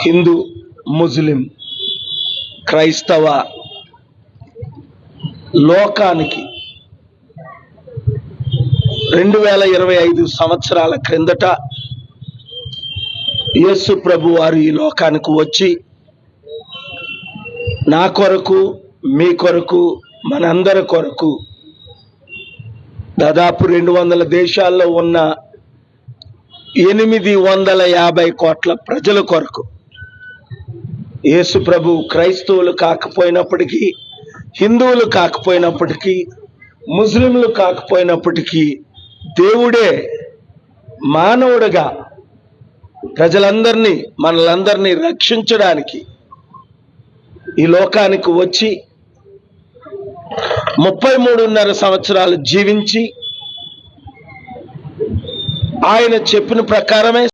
హిందూ, ముస్లిం, క్రైస్తవ లోకానికి 2025 సంవత్సరాల క్రిందట యేసు ప్రభు వారు ఈ లోకానికి వచ్చి నా కొరకు, మీ కొరకు, మనందరి కొరకు దాదాపు 200 దేశాల్లో ఉన్న 850 కోట్ల ప్రజల కొరకు యేసు ప్రభు క్రైస్తవులు కాకపోయినప్పటికీ, హిందువులు కాకపోయినప్పటికీ, ముస్లింలు కాకపోయినప్పటికీ దేవుడే మానవుడిగా ప్రజలందరినీ, మనలందరినీ రక్షించడానికి ఈ లోకానికి వచ్చి 33.5 సంవత్సరాలు జీవించి ఆయన చెప్పిన ప్రకారమే